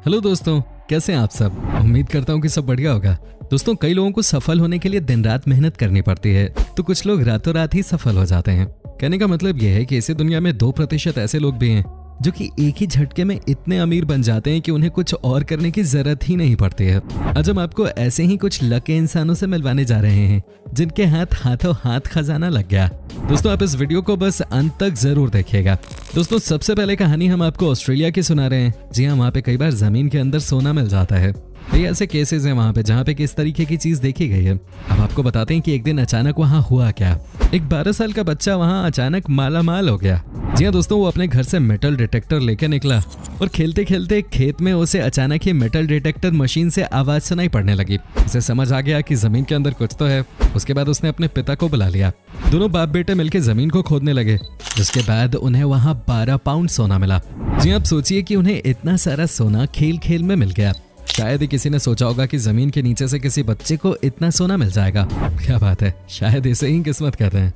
Hello दोस्तों, कैसे हैं आप सब। उम्मीद करता हूँ कि सब बढ़िया होगा। दोस्तों, कई लोगों को सफल होने के लिए दिन रात मेहनत करनी पड़ती है, तो कुछ लोग रातों रात ही सफल हो जाते हैं। कहने का मतलब यह है कि इसी दुनिया में 2% ऐसे लोग भी हैं जो कि एक ही झटके में इतने अमीर बन जाते हैं कि उन्हें कुछ और करने की जरूरत ही नहीं पड़ती है। आज हम आपको ऐसे ही कुछ लकी इंसानों से मिलवाने जा रहे हैं जिनके हाथों हाथ खजाना लग गया। दोस्तों, आप इस वीडियो को बस अंत तक जरूर देखिएगा। दोस्तों, सबसे पहले कहानी हम आपको ऑस्ट्रेलिया की सुना रहे हैं। जी हाँ, वहाँ पे कई बार जमीन के अंदर सोना मिल जाता है। कई ऐसे केसेस हैं वहाँ पे जहाँ पे किस तरीके की चीज देखी गई है। अब आपको बताते हैं कि एक दिन अचानक वहाँ हुआ क्या। एक 12 साल का बच्चा वहाँ अचानक मालामाल हो गया। जी हाँ दोस्तों, वो अपने घर से मेटल डिटेक्टर लेकर निकला और खेलते खेलते खेत में उसे अचानक ही मेटल डिटेक्टर मशीन से आवाज सुनाई पड़ने लगी। उसे समझ आ गया कि जमीन के अंदर कुछ तो है। उसके बाद उसने अपने पिता को बुला लिया। दोनों बाप बेटे मिलकर जमीन को खोदने लगे, जिसके बाद उन्हें वहाँ 12 पाउंड सोना मिला। जी आप सोचिए कि उन्हें इतना सारा सोना खेल खेल में मिल गया। शायद ही किसी ने सोचा होगा कि जमीन के नीचे से किसी बच्चे को इतना सोना मिल जाएगा। क्या बात है, शायद इसे ही किस्मत कहते हैं।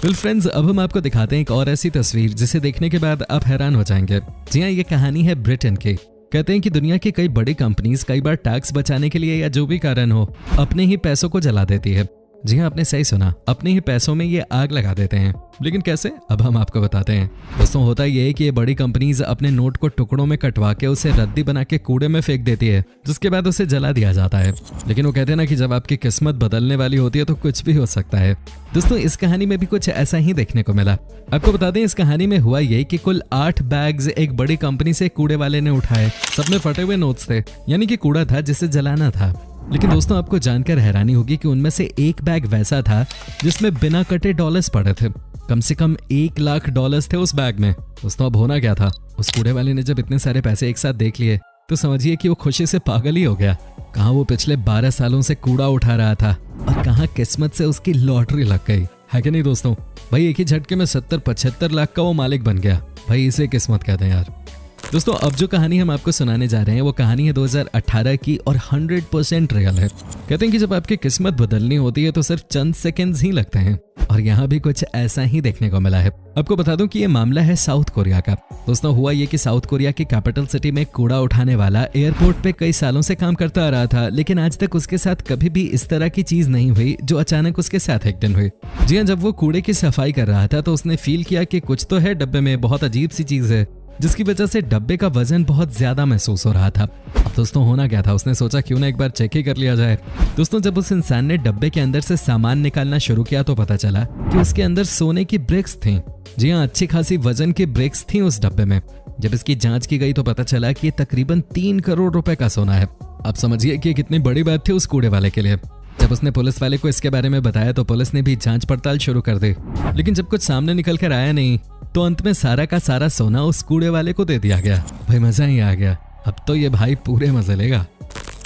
वेल फ्रेंड्स, अब हम आपको दिखाते हैं एक और ऐसी तस्वीर जिसे देखने के बाद आप हैरान हो जाएंगे। जी हाँ, ये कहानी है ब्रिटेन की। कहते हैं कि दुनिया की कई बड़ी कंपनीज कई बार टैक्स बचाने के लिए या जो भी कारण हो अपने ही पैसों को जला देती है। जी हाँ, आपने सही सुना, अपने ही पैसों में ये आग लगा देते हैं। लेकिन कैसे, अब हम आपको बताते हैं। दोस्तों, होता ये है कि ये बड़ी कंपनीज अपने नोट को टुकड़ों में कटवा के उसे रद्दी बना के कूड़े में फेंक देती है, जिसके बाद उसे जला दिया जाता है। लेकिन वो कहते हैं ना कि जब आपकी किस्मत बदलने वाली होती है तो कुछ भी हो सकता है। दोस्तों, इस कहानी में भी कुछ ऐसा ही देखने को मिला। आपको बता दें, इस कहानी में हुआ ये कि कुल 8 बैग्स एक बड़ी कंपनी से कूड़े वाले ने उठाए। सब में फटे हुए नोट्स थे, यानी कि कूड़ा था जिसे जलाना था। लेकिन दोस्तों, आपको जानकर हैरानी होगी कि उनमें से एक बैग वैसा था जिसमें बिना कटे डॉलर्स पड़े थे। कम से कम $1 लाख थे उस बैग में। दोस्तों, अब होना क्या था। उस कूड़े वाले ने जब इतने सारे पैसे एक साथ देख लिए तो समझिए कि वो खुशी से पागल ही हो गया। कहाँ वो पिछले 12 सालों से कूड़ा उठा रहा था और कहाँ किस्मत से उसकी लॉटरी लग गई है कि नहीं। दोस्तों भाई, एक ही झटके में 70-75 लाख का वो मालिक बन गया। भाई, इसे किस्मत कहते हैं यार। दोस्तों, अब जो कहानी हम आपको सुनाने जा रहे हैं वो कहानी है 2018 की और 100% रियल है। कहते हैं कि जब आपकी किस्मत बदलनी होती है तो सिर्फ चंद सेकंड्स ही लगते हैं, और यहाँ भी कुछ ऐसा ही देखने को मिला है। आपको बता दूं कि ये मामला है साउथ कोरिया का। दोस्तों, हुआ ये कि साउथ कोरिया की कैपिटल सिटी में कूड़ा उठाने वाला एयरपोर्ट पे कई सालों से काम करता आ रहा था, लेकिन आज तक उसके साथ कभी भी इस तरह की चीज नहीं हुई जो अचानक उसके साथ एक दिन हुई। जी हाँ, जब वो कूड़े की सफाई कर रहा था तो उसने फील किया कि कुछ तो है डब्बे में, बहुत अजीब सी चीज है, जिसकी वजह से डब्बे का वजन बहुत ज्यादा महसूस हो रहा था। अब दोस्तों, होना क्या था, उसने सोचा क्यों ना एक बार चेक ही कर लिया जाए। दोस्तों, जब उस इंसान ने डब्बे के अंदर से सामान निकालना शुरू किया तो पता चला कि उसके अंदर सोने की ब्रिक्स थी। जी हाँ, अच्छी खासी वजन की ब्रिक्स थी उस डब्बे में। जब इसकी जांच की गई तो पता चला कि ये तकरीबन 3 करोड़ रुपए का सोना है। अब समझिए कि कितनी बड़ी बात थी उस कूड़े वाले के लिए। जब उसने पुलिस वाले को इसके बारे में बताया तो पुलिस ने भी जांच पड़ताल शुरू कर दी, लेकिन जब कुछ सामने निकल कर आया नहीं तो अंत में सारा का सारा सोना उस कूड़े वाले को दे दिया गया। भाई, मजा ही आ गया। अब तो ये भाई पूरे मजे लेगा।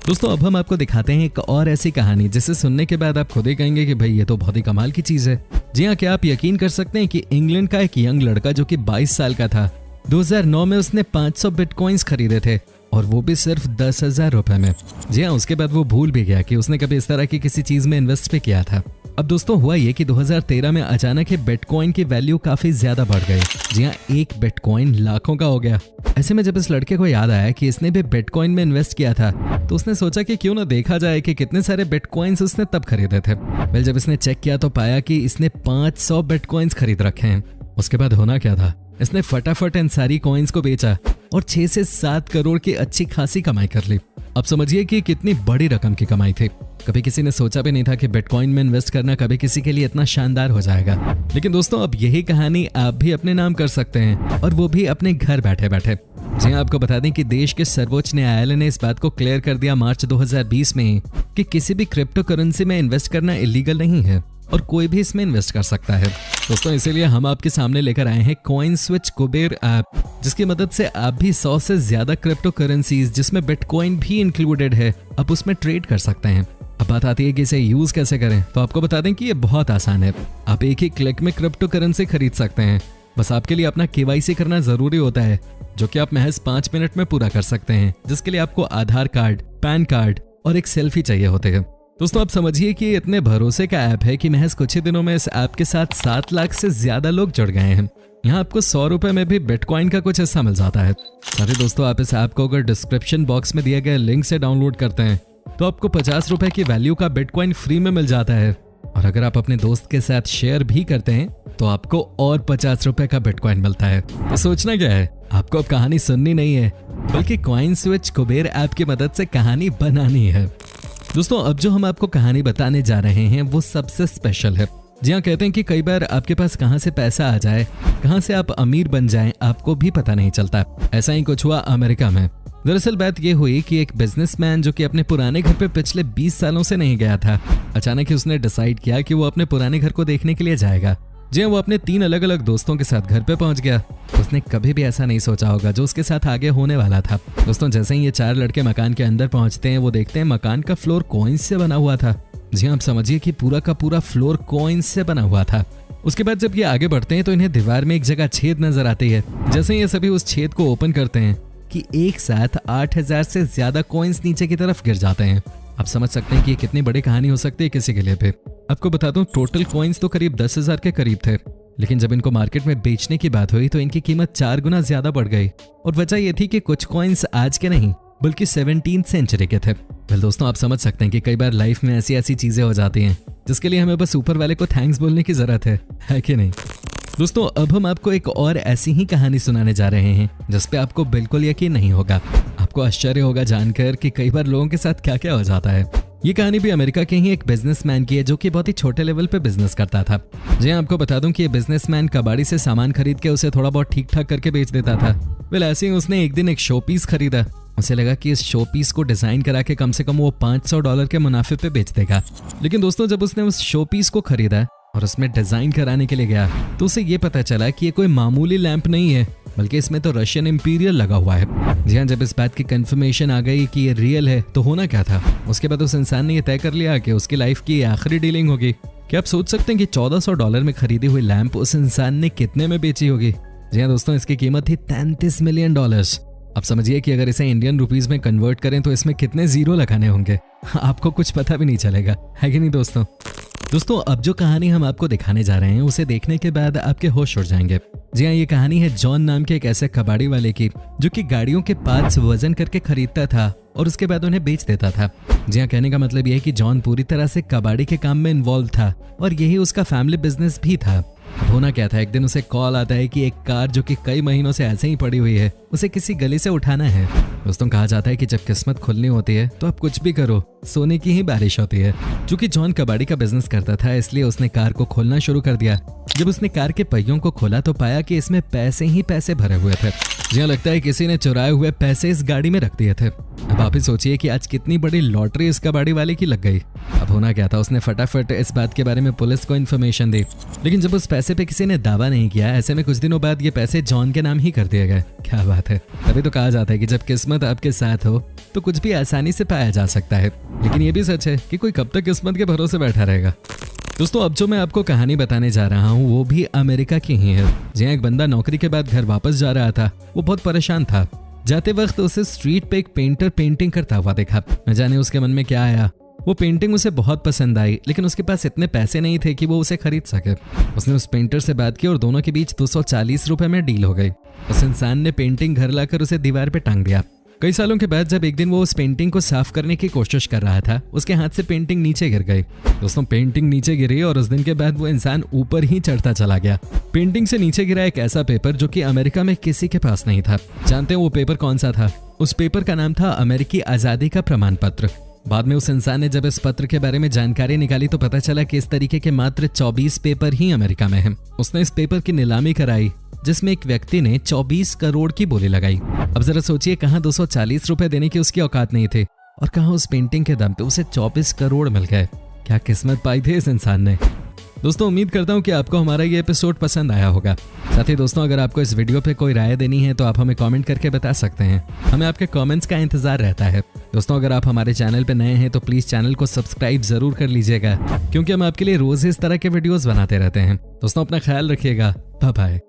दोस्तों, अब हम आपको दिखाते हैं एक और ऐसी कहानी जिसे सुनने के बाद आप खुद ही कहेंगे कि भाई ये तो बहुत ही कमाल की चीज है। जी हाँ, क्या आप यकीन कर सकते हैं कि इंग्लैंड का एक यंग लड़का जो कि 22 साल का था, 2009 में उसने 500 बिटकॉइंस खरीदे थे, और वो भी सिर्फ 10,000 रुपए में। जी हाँ, उसके बाद वो भूल भी गया कि उसने कभी इस तरह की किसी चीज में इन्वेस्ट भी किया था। अब दोस्तों, हुआ ये कि 2013 में अचानक ही बिटकॉइन की वैल्यू काफी ज्यादा बढ़ गई। जी हाँ, एक बिटकॉइन लाखों का हो गया। ऐसे में जब इस लड़के को याद आया कि इसने भी बिटकॉइन में इन्वेस्ट किया था तो उसने सोचा कि क्यों ना देखा जाए कि कितने सारे बिटकॉइंस उसने तब खरीदे थे। वेल, जब इसने चेक किया तो पाया कि इसने 500 बिटकॉइंस खरीद रखे हैं। उसके बाद होना क्या था, इसने फटाफट इन सारी कॉइन्स को बेचा और 6 से 7 करोड़ की अच्छी खासी कमाई कर ली। अब समझिए कि कितनी बड़ी रकम की कमाई थी। कभी किसी ने सोचा भी नहीं था कि बिटकॉइन में इन्वेस्ट करना कभी किसी के लिए इतना शानदार हो जाएगा। लेकिन दोस्तों, अब यही कहानी आप भी अपने नाम कर सकते हैं, और वो भी अपने घर बैठे बैठे। जी हाँ, आपको बता दें कि देश के सर्वोच्च न्यायालय ने इस बात को क्लियर कर दिया मार्च 2020 में कि किसी भी क्रिप्टो करेंसी में इन्वेस्ट करना इलीगल नहीं है और कोई भी इसमें इन्वेस्ट कर सकता है। दोस्तों, इसीलिए हम आपके सामने लेकर आए हैं कॉइन स्विच कुबेर ऐप, जिसकी मदद से आप भी 100 से ज्यादा क्रिप्टो करेंसीज जिसमें बिटकॉइन भी इंक्लूडेड है, आप उसमें ट्रेड कर सकते हैं। अब बात आती है कि इसे यूज कैसे करें, तो आपको बता दें कि ये बहुत आसान है। आप एक ही क्लिक में क्रिप्टो करेंसी खरीद सकते हैं। बस आपके लिए अपना KYC करना जरूरी होता है, जो कि आप महज 5 मिनट में पूरा कर सकते हैं, जिसके लिए आपको आधार कार्ड, पैन कार्ड और एक सेल्फी चाहिए होते हैं। दोस्तों आप समझिए कि ये इतने भरोसे का ऐप है कि महज कुछ ही दिनों में इस ऐप के साथ 7 लाख से ज्यादा लोग जुड़ गए हैं। यहाँ आपको 100 रुपए में भी बिटकॉइन का कुछ हिस्सा मिल जाता है। साथ ही दोस्तों आप इस ऐप को अगर डिस्क्रिप्शन बॉक्स में दिए गए लिंक से डाउनलोड करते हैं तो आपको 50 रुपए की वैल्यू का बिटकॉइन फ्री में मिल जाता है। और अगर आप अपने दोस्त के साथ शेयर भी करते हैं तो आपको और 50 रुपए का बिटकॉइन मिलता है। तो सोचना क्या है, आपको अब कहानी सुननी नहीं है बल्कि कॉइन स्विच कुबेर ऐप की मदद से कहानी बनानी है। दोस्तों अब जो हम आपको कहानी बताने जा रहे हैं वो सबसे स्पेशल है। जी हाँ, कहते हैं कि कई बार आपके पास कहां से पैसा आ जाए, कहां से आप अमीर बन जाएं, आपको भी पता नहीं चलता। ऐसा ही कुछ हुआ अमेरिका में। दरअसल बात ये हुई कि एक बिजनेसमैन जो कि अपने पुराने घर पे पिछले 20 सालों से नहीं गया था, अचानक ही उसने डिसाइड किया कि वो अपने पुराने घर को देखने के लिए जाएगा। जी हाँ, वो अपने 3 अलग अलग दोस्तों के साथ घर पे पहुंच गया। उसने कभी भी ऐसा नहीं सोचा होगा जो उसके साथ आगे होने वाला था। दोस्तों जैसे ही ये 4 लड़के मकान के अंदर पहुंचते हैं, वो देखते हैं मकान का फ्लोर कॉइन्स से बना हुआ था। जी हाँ, आप समझिए कि पूरा का पूरा फ्लोर कॉइन्स से बना हुआ था। उसके बाद जब ये आगे बढ़ते हैं तो इन्हें दीवार में एक जगह छेद नजर आती है। जैसे ही ये सभी उस छेद को ओपन करते हैं कि एक साथ 8000 से ज्यादा कॉइन्स नीचे की तरफ गिर जाते हैं। आप समझ सकते हैं कि ये कितनी बड़ी कहानी हो सकती है किसी के लिए भी। आपको बता दूं, टोटल कॉइन्स तो करीब 10,000 के करीब थे, लेकिन जब इनको मार्केट में बेचने की बात हुई तो इनकी कीमत 4 गुना ज्यादा बढ़ गई। और वजह यह थी कि कुछ कॉइन्स आज के नहीं बल्कि 17th सेंचुरी के थे। वेल दोस्तों आप समझ सकते हैं कि कई बार लाइफ में ऐसी ऐसी चीजें हो जाती हैं जिसके लिए हमें बस ऊपर वाले को थैंक्स बोलने की जरूरत है कि नहीं। दोस्तों अब हम आपको एक और ऐसी ही कहानी सुनाने जा रहे हैं जिस पे आपको बिल्कुल यकीन नहीं होगा। आपको आश्चर्य होगा जानकर कि कई बार लोगों के साथ क्या क्या हो जाता है। ये कहानी भी अमेरिका के ही एक बिजनेसमैन की है जो कि बहुत ही छोटे लेवल पे बिजनेस करता था। जी आपको बता दूं कि ये बिजनेसमैन कबाड़ी से सामान खरीद के उसे थोड़ा बहुत ठीक ठाक करके बेच देता था। वेल ऐसे ही उसने एक दिन एक शो पीस खरीदा। उसे लगा कि इस शो पीस को डिजाइन करा के कम से कम वो $500 के मुनाफे पे बेच देगा। लेकिन दोस्तों जब उसने उस शो पीस को खरीदा और उसमें डिजाइन कराने के लिए गया तो उसे ये पता चला कि ये कोई मामूली लैंप नहीं है बल्कि इसमें तो रशियन इंपीरियल लगा हुआ है। जी हाँ, जब इस बात की कंफर्मेशन आ गई कि ये रियल है तो होना क्या था, उसके बाद उस इंसान ने ये तय कर लिया कि उसकी लाइफ की आखिरी डीलिंग होगी। क्या आप सोच सकते हैं कि $1400 में खरीदी हुई लैंप उस इंसान ने कितने में बेची होगी? जी हाँ दोस्तों, इसकी कीमत थी $33 मिलियन। आप समझिए कि अगर इसे इंडियन रुपीस में कन्वर्ट करें तो इसमें कितने जीरो लगाने होंगे, आपको कुछ पता भी नहीं चलेगा, है कि नहीं दोस्तों। दोस्तों अब जो कहानी हम आपको दिखाने जा रहे हैं उसे देखने के बाद आपके होश उड़ जाएंगे। जी हाँ, ये कहानी है जॉन नाम के एक ऐसे कबाड़ी वाले की जो कि गाड़ियों के पार्ट्स वजन करके खरीदता था और उसके बाद उन्हें बेच देता था। जी हाँ, कहने का मतलब यह है कि जॉन पूरी तरह से कबाड़ी के काम में इन्वॉल्व था और यही उसका फैमिली बिजनेस भी था। अब होना क्या था, एक दिन उसे कॉल आता है कि एक कार जो कि कई महीनों से ऐसे ही पड़ी हुई है उसे किसी गली से उठाना है। दोस्तों कहा जाता है कि जब किस्मत खुलनी होती है तो आप कुछ भी करो, सोने की ही बारिश होती है। चूंकि जॉन कबाड़ी का बिजनेस करता था इसलिए उसने कार को खोलना शुरू कर दिया। जब उसने कार के पहियों को खोला तो पाया कि इसमें पैसे ही पैसे भरे हुए थे। जी हाँ, लगता है किसी ने चुराए हुए पैसे इस गाड़ी में रख दिए थे। अब आप ही सोचिए कि आज कितनी बड़ी लॉटरी इस कबाड़ी वाले की लग गई। अब होना क्या था, उसने फटाफट इस बात के बारे में पुलिस को इन्फॉर्मेशन दी, लेकिन जब उस पैसे पे किसी ने दावा नहीं किया, ऐसे में कुछ दिनों बाद ये पैसे जॉन के नाम ही कर दिए गए। क्या बात है, तभी तो कहा जाता है कि जब किस्मत आपके साथ हो तो कुछ भी आसानी से पाया जा सकता है। लेकिन ये भी सच है कि कोई कब तक किस्मत के भरोसे बैठा रहेगा। दोस्तों अब जो मैं आपको कहानी बताने जा रहा हूँ वो भी अमेरिका की ही है। जी एक बंदा नौकरी के बाद घर वापस जा रहा था। वो बहुत परेशान था। जाते वक्त उसे स्ट्रीट पे एक पेंटर पेंटिंग करता हुआ देखा। न जाने उसके मन में क्या आया, वो पेंटिंग उसे बहुत पसंद आई, लेकिन उसके पास इतने पैसे नहीं थे कि वो उसे खरीद सके। उसने उस पेंटर से बात की और दोनों के बीच 240 रुपए में डील हो गई। उस इंसान ने पेंटिंग घर लाकर उसे दीवार पे टांग दिया। कई सालों के बाद जब एक दिन वो उस पेंटिंग को साफ करने की कोशिश कर रहा था, उसके हाथ से पेंटिंग नीचे गिर गई। दोस्तों पेंटिंग नीचे गिरी और उस दिन के बाद वो इंसान ऊपर ही चढ़ता चला गया। पेंटिंग से नीचे गिरा एक ऐसा पेपर जो कि अमेरिका में किसी के पास नहीं था। जानते हैं वो पेपर कौन सा था? उस पेपर का नाम था अमेरिकी आजादी का प्रमाण पत्र। बाद में उस इंसान ने जब इस पत्र के बारे में जानकारी निकाली तो पता चला कि इस तरीके के मात्र 24 पेपर ही अमेरिका में हैं। उसने इस पेपर की नीलामी कराई जिसमें एक व्यक्ति ने 24 करोड़ की बोली लगाई। अब जरा सोचिए, कहां 240 रुपए देने की उसकी औकात नहीं थे और कहां उस पेंटिंग के दम पे उसे 24 करोड़ मिल गए। क्या किस्मत पाई थी इस इंसान ने। दोस्तों उम्मीद करता हूं कि आपको हमारा ये एपिसोड पसंद आया होगा। साथ ही दोस्तों अगर आपको इस वीडियो पे कोई राय देनी है तो आप हमें कमेंट करके बता सकते हैं। हमें आपके कमेंट्स का इंतजार रहता है। दोस्तों अगर आप हमारे चैनल पे नए हैं तो प्लीज चैनल को सब्सक्राइब जरूर कर लीजिएगा, क्योंकि हम आपके लिए रोज इस तरह के वीडियोस बनाते रहते हैं। दोस्तों अपना ख्याल रखिएगा। Bye bye.